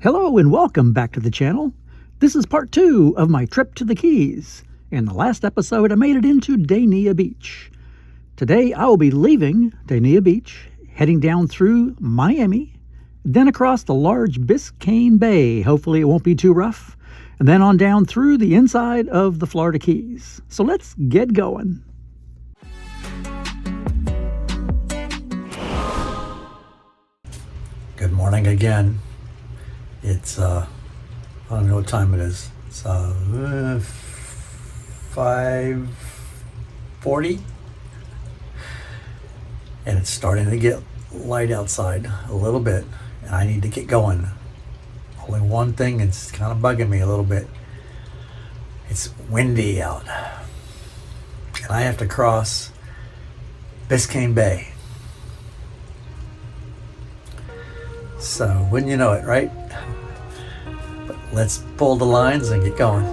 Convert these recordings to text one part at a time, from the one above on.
Hello and welcome back to the channel. This is part 2 of my trip to the Keys. In the last episode, I made it into Dania Beach. Today, I will be leaving Dania Beach, heading down through Miami, then across the large Biscayne Bay. Hopefully it won't be too rough. And then on down through the inside of the Florida Keys. So let's get going. Good morning again. It's, I don't know what time it is. It's 5:40. And it's starting to get light outside a little bit. And I need to get going. Only one thing is kind of bugging me a little bit. It's windy out. And I have to cross Biscayne Bay. So, wouldn't you know it, right? But let's pull the lines and get going.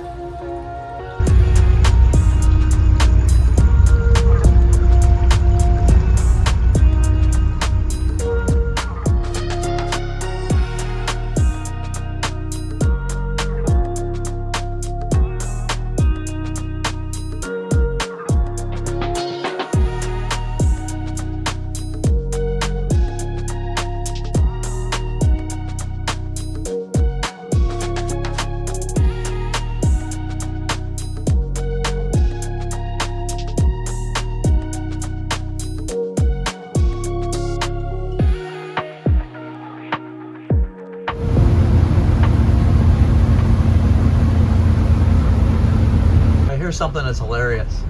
Something that's hilarious.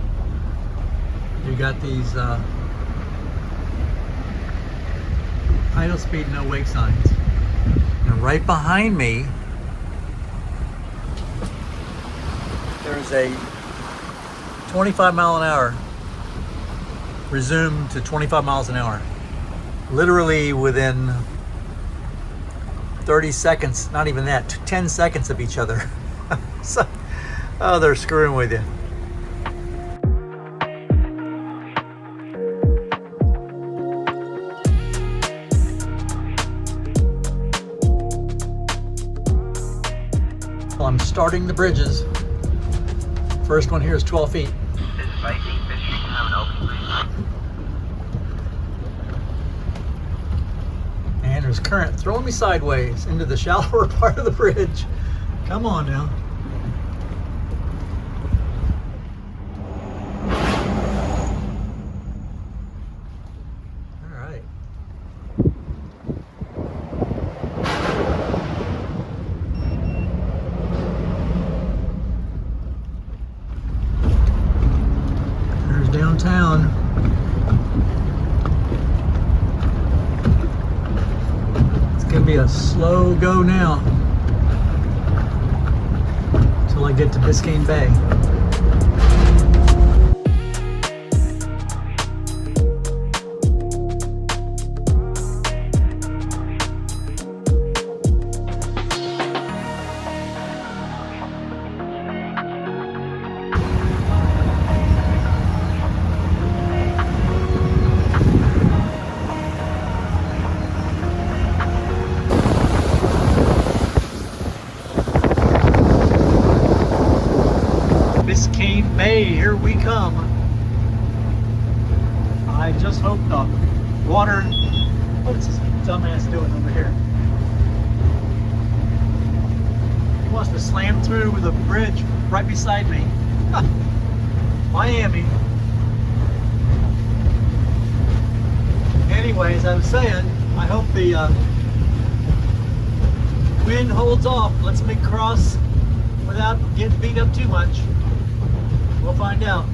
You got these idle speed no wake signs, and right behind me there's a 25 mile an hour resume to 25 miles an hour, literally within 30 seconds, not even that, 10 seconds of each other. So, oh, they're screwing with you. Well, I'm starting the bridges. First one here is 12 feet. And there's current throwing me sideways into the shallower part of the bridge. Come on now. Downtown. It's gonna be a slow go now until I get to Biscayne Bay. Biscayne Bay, here we come. I just hope the water. What's this dumbass doing over here? He wants to slam through with a bridge right beside me. Miami. Anyways, I was saying, I hope the wind holds off. Let's make cross without getting beat up too much. We'll find out.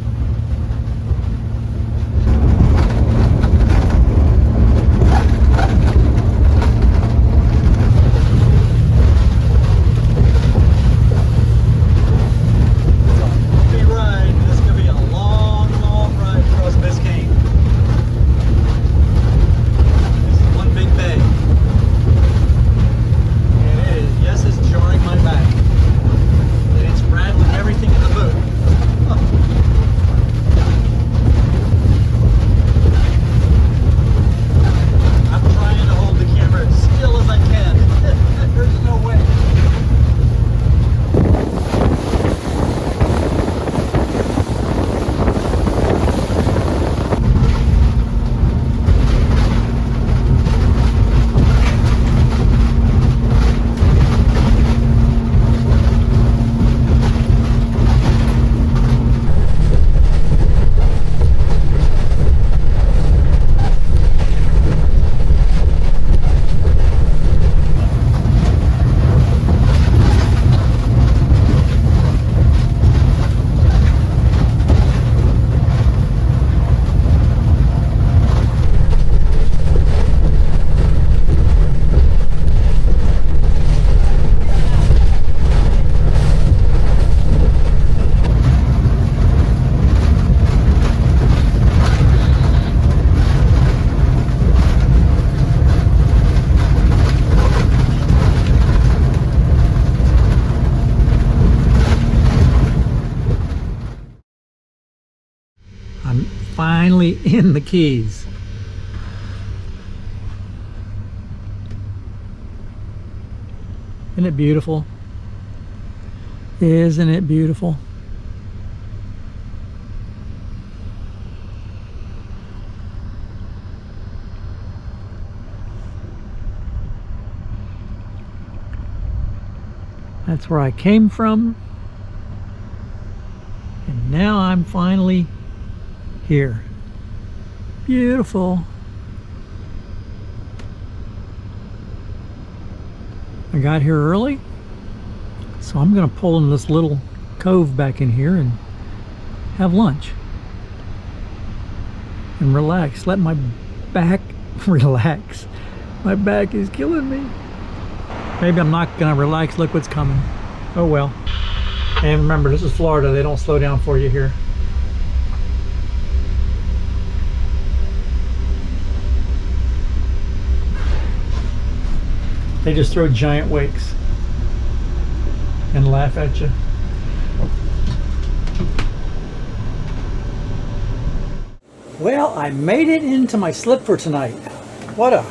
Bumpy ride. This is going to be a long, long ride across Biscayne. This is one big bay. And it is, yes, it's jarring my back. And it's rattling everything in the boot. finally in the Keys. Isn't it beautiful? Isn't it beautiful? That's where I came from, and now I'm finally here. Beautiful. I got here early, so I'm gonna pull in this little cove back in here and have lunch and relax. Let my back relax. My back is killing me. Maybe I'm not gonna relax. Look what's coming. Oh well. And remember, this is Florida. They don't slow down for you here. They just throw giant wakes and laugh at you. Well, I made it into my slip for tonight. What a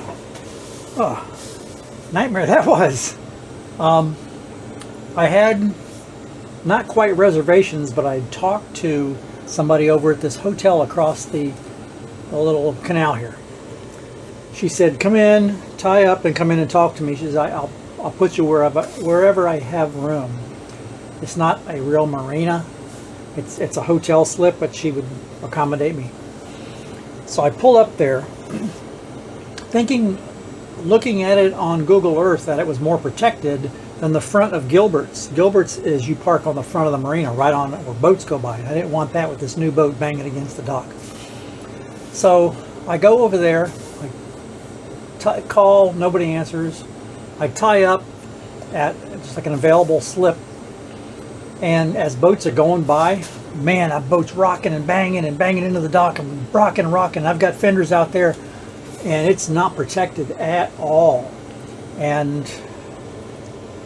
nightmare that was. I had not quite reservations, but I talked to somebody over at this hotel across the little canal here. She said, come in, tie up, and come in and talk to me. She says, I'll put you wherever I have room. It's not a real marina. It's a hotel slip, but she would accommodate me. So I pull up there, thinking, looking at it on Google Earth, that it was more protected than the front of Gilbert's. Gilbert's is you park on the front of the marina, right on where boats go by. I didn't want that with this new boat banging against the dock. So I go over there, I call, nobody answers. I tie up at just like an available slip, and as boats are going by, man, that boat's rocking and banging into the dock and rocking. I've got fenders out there, and it's not protected at all. And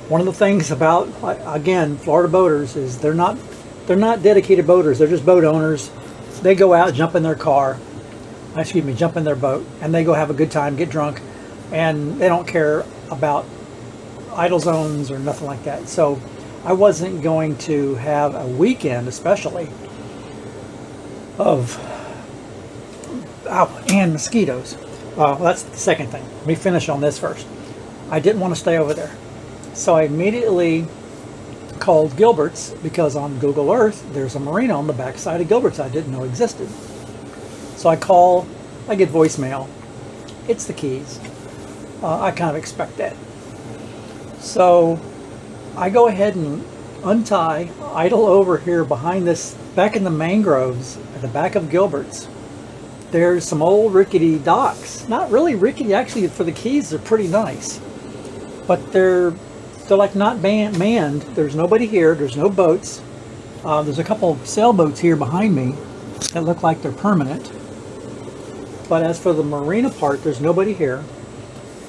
one of the things about, again, Florida boaters is they're not dedicated boaters. They're just boat owners. They go out, jump in their jump in their boat, and they go have a good time, get drunk, and they don't care about idle zones or nothing like that. So I wasn't going to have a weekend, especially, of and mosquitoes. That's the second thing. Let me finish on this first. I didn't want to stay over there, so I immediately called Gilbert's, because on Google Earth there's a marina on the backside of Gilbert's I didn't know existed. So I call, I get voicemail. It's the Keys. I kind of expect that. So I go ahead and untie, idle over here behind this, back in the mangroves at the back of Gilbert's. There's some old rickety docks. Not really rickety, actually, for the Keys they're pretty nice. But they're like not manned. There's nobody here, there's no boats. There's a couple of sailboats here behind me that look like they're permanent. But as for the marina part, there's nobody here.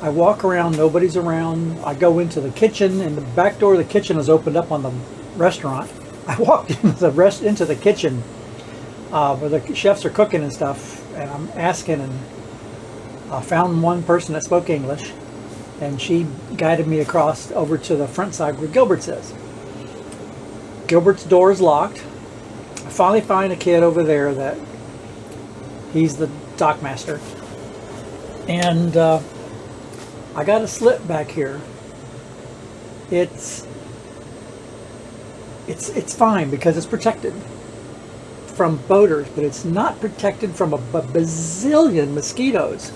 I walk around, nobody's around. I go into the kitchen, and the back door of the kitchen is opened up on the restaurant. I walked into the kitchen where the chefs are cooking and stuff, and I'm asking, and I found one person that spoke English, and she guided me across over to the front side where Gilbert's is. Gilbert's door is locked. I finally find a kid over there that he's the dockmaster, and I got a slip back here. It's fine because it's protected from boaters, but it's not protected from a bazillion mosquitoes.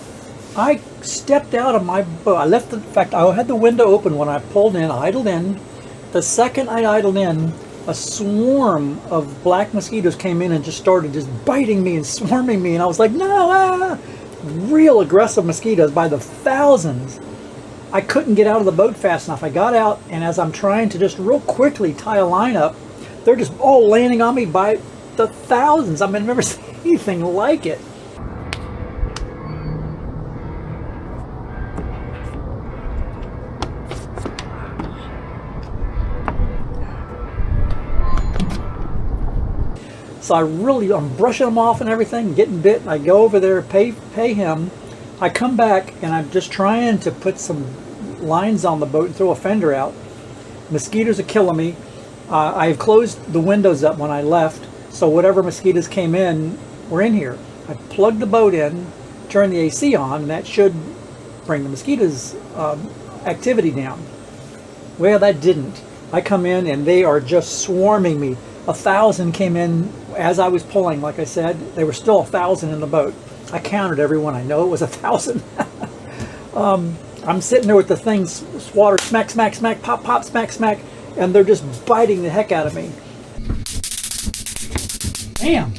I stepped out of my boat. I left in fact, I had the window open when I pulled in, idled in. The second I idled in, a swarm of black mosquitoes came in and just started just biting me and swarming me, and I was like, no, real aggressive mosquitoes by the thousands. I couldn't get out of the boat fast enough. I got out, and as I'm trying to just real quickly tie a line up, they're just all landing on me by the thousands. I mean, I've never seen anything like it. So I'm brushing them off and everything, getting bit. And I go over there, pay him. I come back and I'm just trying to put some lines on the boat and throw a fender out. Mosquitoes are killing me. I've closed the windows up when I left, so whatever mosquitoes came in were in here. I plugged the boat in, turned the AC on, and that should bring the mosquitoes' activity down. Well, that didn't. I come in and they are just swarming me. 1,000 came in as I was pulling. Like I said, there were still 1,000 in the boat. I counted everyone. I know it was 1,000. I'm sitting there with the things, water smack, smack, smack, pop, pop, smack, smack, and they're just biting the heck out of me. Damn.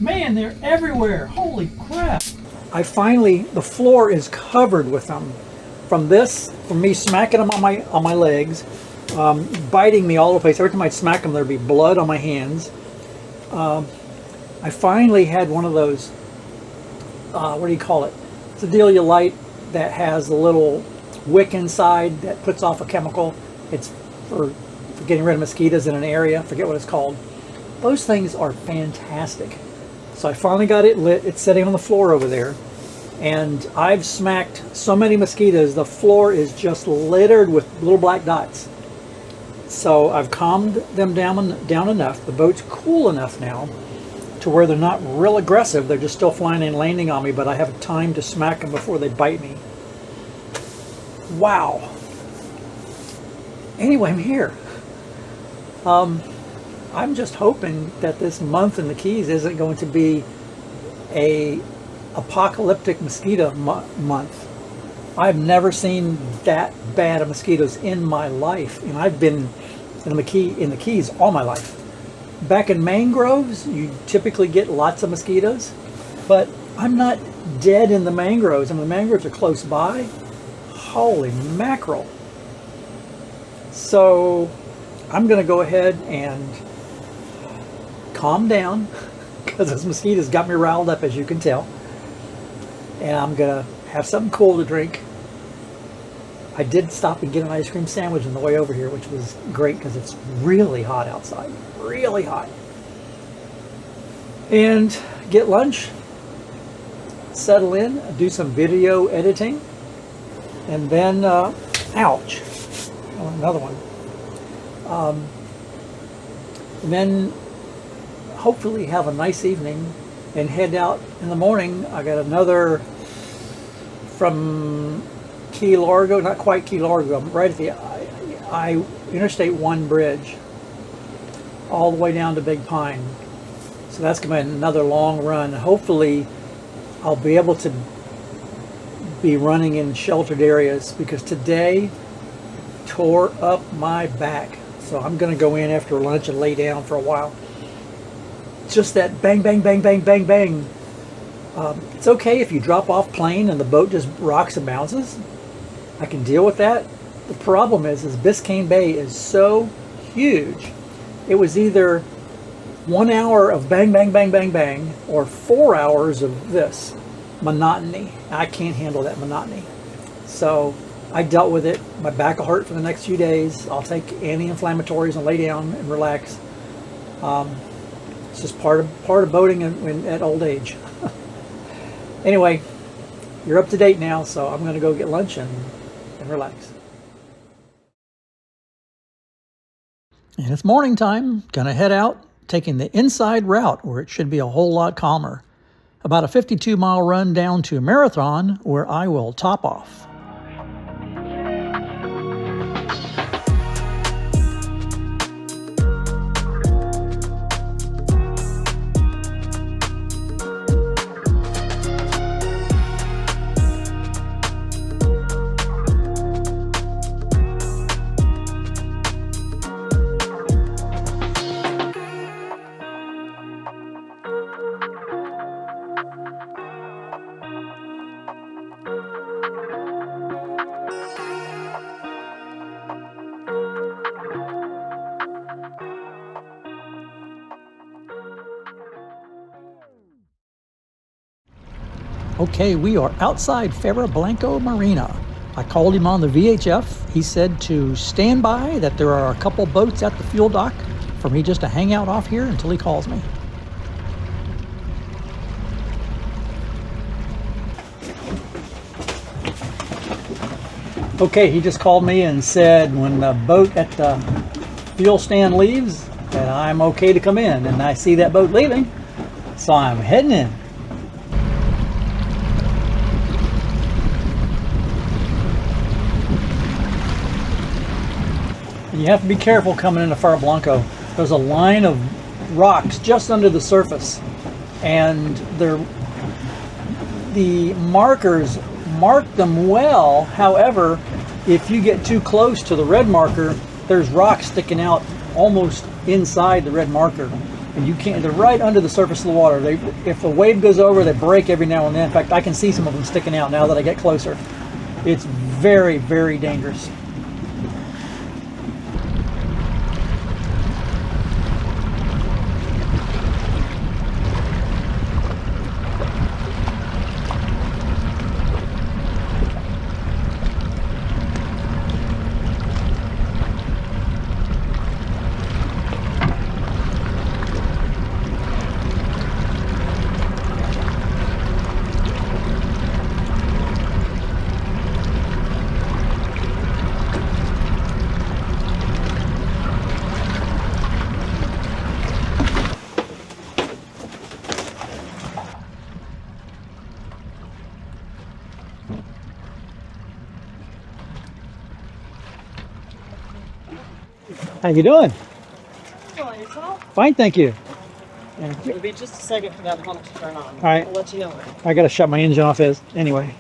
Man, they're everywhere. Holy crap. The floor is covered with them. From me smacking them on my legs, biting me all over the place. Every time I'd smack them, there'd be blood on my hands. I finally had one of those, what do you call it? It's a deal you light that has a little wick inside that puts off a chemical. It's for getting rid of mosquitoes in an area. I forget what it's called. Those things are fantastic. So I finally got it lit. It's sitting on the floor over there. And I've smacked so many mosquitoes, the floor is just littered with little black dots. So I've calmed them down enough. The boat's cool enough now to where they're not real aggressive. They're just still flying and landing on me, but I have time to smack them before they bite me. Wow. Anyway, I'm here. I'm just hoping that this month in the Keys isn't going to be a apocalyptic mosquito month. I've never seen that bad of mosquitoes in my life, and I've been in the Keys all my life. Back in mangroves, you typically get lots of mosquitoes, but I'm not dead in the mangroves. I mean, the mangroves are close by. Holy mackerel. So I'm going to go ahead and calm down because those mosquitoes got me riled up, as you can tell. And I'm going to have something cool to drink. I did stop and get an ice cream sandwich on the way over here, which was great because it's really hot outside. Really hot. And get lunch, settle in, do some video editing, and then, ouch, another one. And then hopefully have a nice evening and head out in the morning. I got another from Key Largo, not quite Key Largo, I'm right at the Interstate 1 bridge, all the way down to Big Pine. So that's going to be another long run. Hopefully I'll be able to be running in sheltered areas because today tore up my back. So I'm going to go in after lunch and lay down for a while. Just that bang, bang, bang, bang, bang, bang. It's okay if you drop off plane and the boat just rocks and bounces. I can deal with that. The problem is Biscayne Bay is so huge. It was either 1 hour of bang, bang, bang, bang, bang, or 4 hours of this monotony. I can't handle that monotony. So I dealt with it. My back will hurt for the next few days. I'll take anti-inflammatories and lay down and relax. It's just part of boating at old age. Anyway, you're up to date now, so I'm going to go get lunch and relax. And it's morning time. Going to head out, taking the inside route where it should be a whole lot calmer. About a 52-mile run down to Marathon where I will top off. Okay, we are outside Ferro Blanco Marina. I called him on the VHF. He said to stand by, that there are a couple boats at the fuel dock for me just to hang out off here until he calls me. Okay, he just called me and said when the boat at the fuel stand leaves that I'm okay to come in, and I see that boat leaving, so I'm heading in. You have to be careful coming into Faro Blanco. There's a line of rocks just under the surface, and the markers mark them well. However, if you get too close to the red marker, there's rocks sticking out almost inside the red marker, and you can't. They're right under the surface of the water. If a wave goes over, they break every now and then. In fact, I can see some of them sticking out now that I get closer. It's very, very dangerous. How you doing? Well, yourself? Fine, thank you. It'll be just a second for that pump to turn on. All right. I'll let you know. I gotta shut my engine off anyway.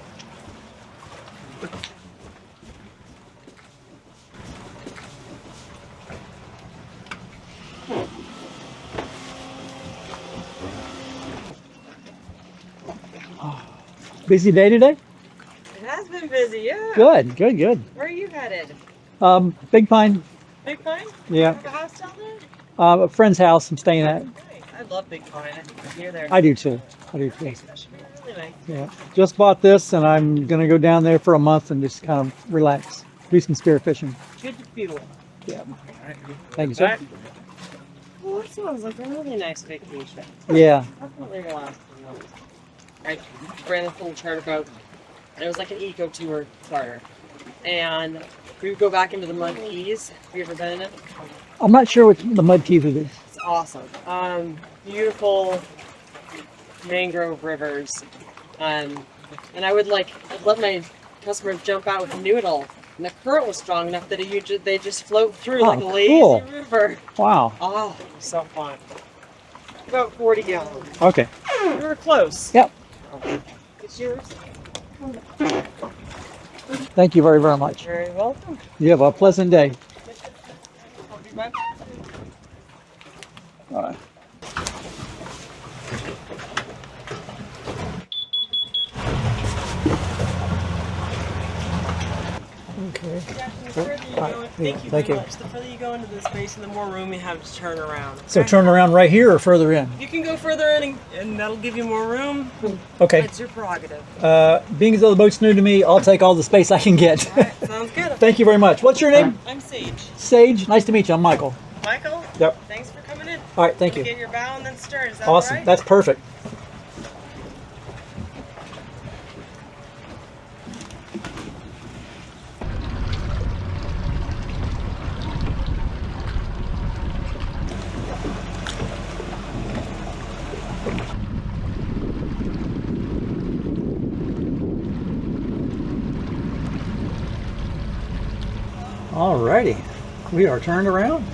Busy day today? It has been busy, yeah. Good, good, good. Where are you headed? Big Pine. Big Pine? Yeah. You have a house down there? A friend's house I'm staying at. Nice. I love Big Pine. I'm near there. I do too. I do too. That should be really nice. Yeah. Just bought this, and I'm gonna go down there for a month and just kind of relax, do some spear fishing. Good to feel. Yeah. Thank you, sir. Well, that sounds like a really nice vacation. Yeah. Definitely gonna last a month. I ran this little charter boat, and it was like an eco tour charter. And we would go back into the Mud Keys. Have you ever been in it? I'm not sure what the Mud Keys is. It's awesome. Beautiful mangrove rivers. And I would let my customers jump out with a noodle. And the current was strong enough that they just float through like a lazy river. Wow. Oh, so fun. About 40 gallons. Okay. We were close. Yep. It's yours. Thank you very, very much. Very welcome. You have a pleasant day. I'll be back. All right. Okay. Thank you very much. The further you go into the space and the more room you have to turn around. So turn around right here or further in? You can go further in and that'll give you more room. Okay. It's your prerogative. Being as though the boat's new to me, I'll take all the space I can get. All right, sounds good. Thank you very much. What's your name? I'm Sage. Sage. Nice to meet you. I'm Michael. Michael? Yep. Thanks for coming in. All right. Thank you. Get your bow and then start. Is that Awesome. all right? That's perfect. Alrighty, we are turned around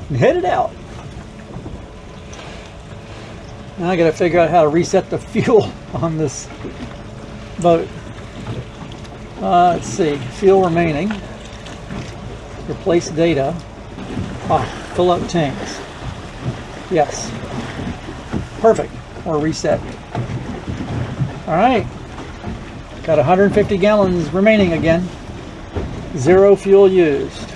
and headed out. Now I gotta figure out how to reset the fuel on this boat. Let's see, fuel remaining, replace data, fill up tanks. Yes, perfect, or reset. Alright, got 150 gallons remaining again. 0 fuel used.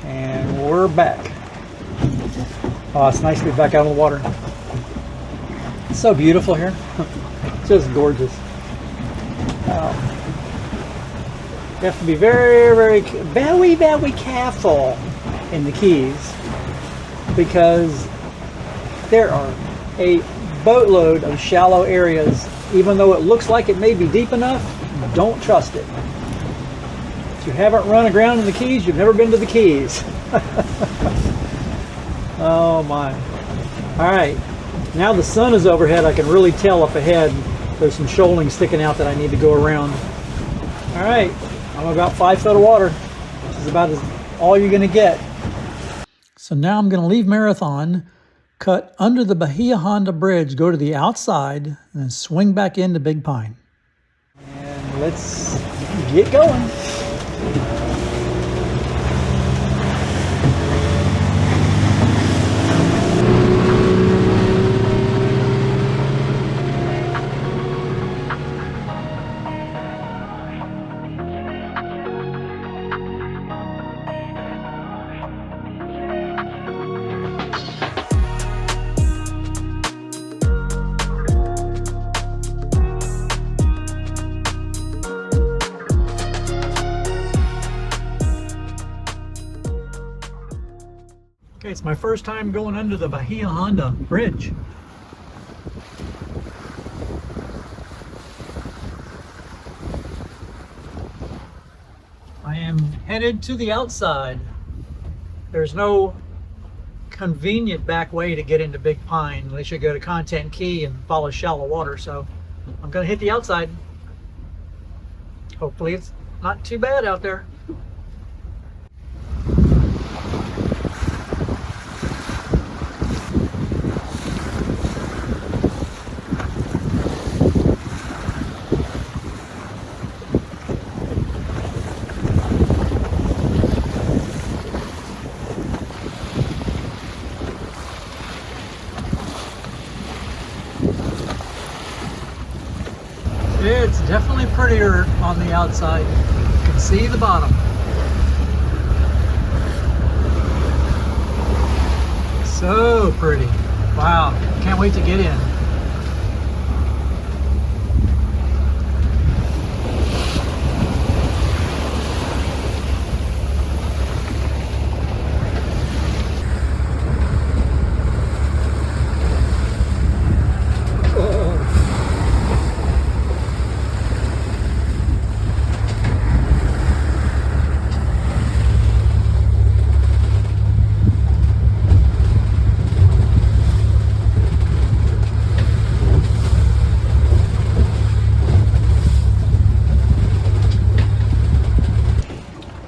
And we're back. Oh, it's nice to be back out of the water. It's so beautiful here. Just gorgeous. You have to be very careful in the Keys because there are a boatload of shallow areas. Even though it looks like it may be deep enough, don't trust it. If you haven't run aground in the Keys, you've never been to the Keys. Oh my. Alright, now the sun is overhead. I can really tell up ahead there's some shoaling sticking out that I need to go around. Alright, I'm about 5 foot of water. This is about all you're going to get. So now I'm going to leave Marathon, cut under the Bahia Honda Bridge, go to the outside, and then swing back into Big Pine. And let's get going. Okay, it's my first time going under the Bahia Honda Bridge. I am headed to the outside. There's no convenient back way to get into Big Pine unless you go to Content Key and follow shallow water, so I'm going to hit the outside. Hopefully it's not too bad out there. It's definitely prettier on the outside. You can see the bottom. So pretty. Wow, can't wait to get in.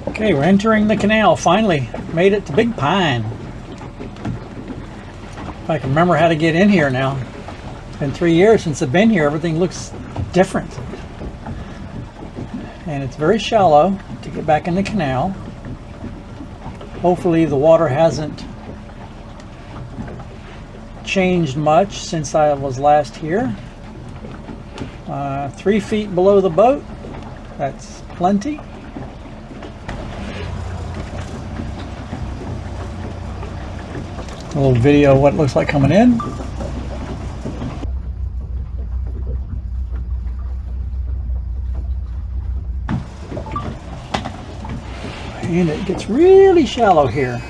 Okay, we're entering the canal. Finally made it to Big Pine. If I can remember how to get in here now. It's been 3 years since I've been here. Everything looks different. And it's very shallow to get back in the canal. Hopefully the water hasn't changed much since I was last here. 3 feet below the boat. That's plenty. A little video of what it looks like coming in. And it gets really shallow here.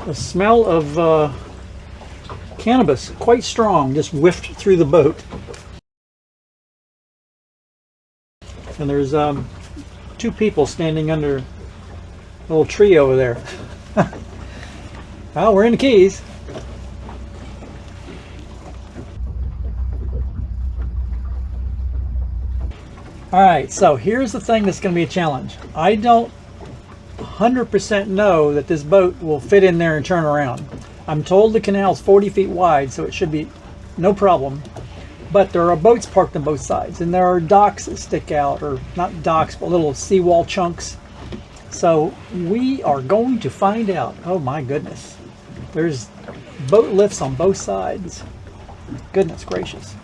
The smell of cannabis, quite strong, just whiffed through the boat. And there's 2 people standing under a little tree over there. Well, we're in the Keys. Alright, so here's the thing that's going to be a challenge. I don't 100% know that this boat will fit in there and turn around. I'm told the canal is 40 feet wide, so it should be no problem. But there are boats parked on both sides, and there are docks that stick out, or not docks, but little seawall chunks. So we are going to find out. Oh my goodness. There's boat lifts on both sides. Goodness gracious.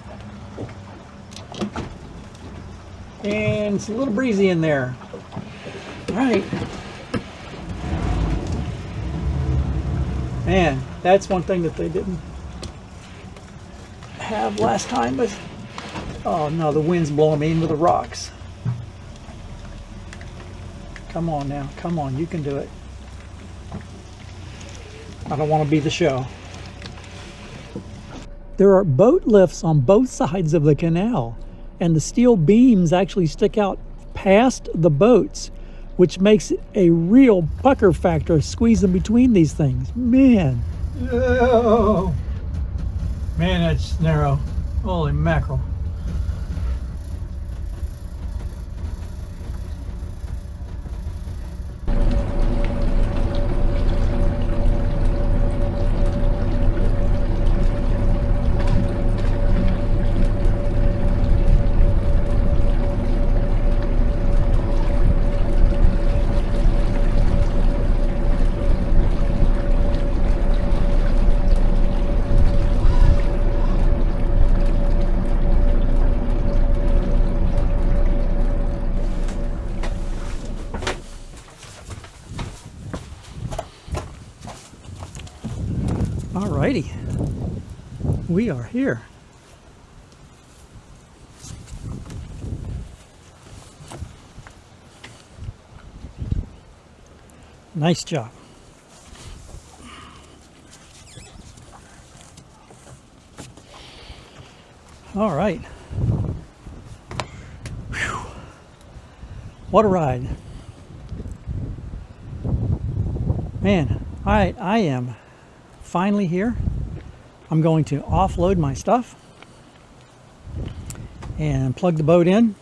And it's a little breezy in there. All right. Man, that's one thing that they didn't have last time, but oh no, the wind's blowing me into the rocks. Come on now, come on, you can do it. I don't want to be the show. There are boat lifts on both sides of the canal, and the steel beams actually stick out past the boats, which makes it a real pucker factor squeezing between these things. Man, oh. Man, that's narrow. Holy mackerel. Alrighty, we are here. Nice job. All right. Whew. What a ride. Man, I am finally here. I'm going to offload my stuff and plug the boat in,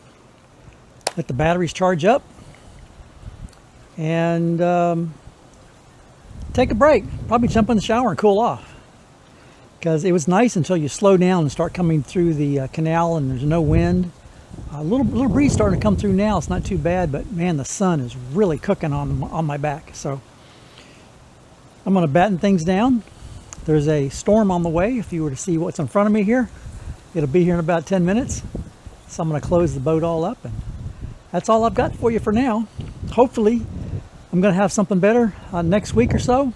let the batteries charge up, and take a break. Probably jump in the shower and cool off, because it was nice until you slow down and start coming through the canal and there's no wind. A little breeze starting to come through now. It's not too bad, but man, the sun is really cooking on my back. So I'm going to batten things down. There's a storm on the way. If you were to see what's in front of me here, it'll be here in about 10 minutes. So I'm going to close the boat all up, and that's all I've got for you for now. Hopefully I'm going to have something better next week or so.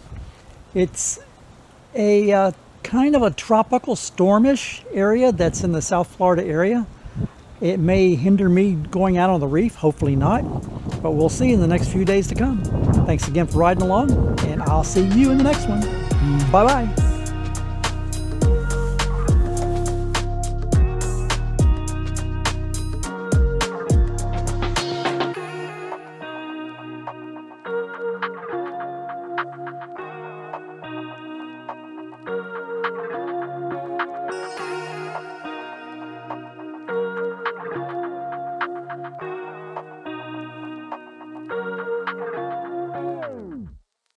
It's a kind of a tropical stormish area that's in the South Florida area. It may hinder me going out on the reef, hopefully not, but we'll see in the next few days to come. Thanks again for riding along, and I'll see you in the next one. Bye-bye.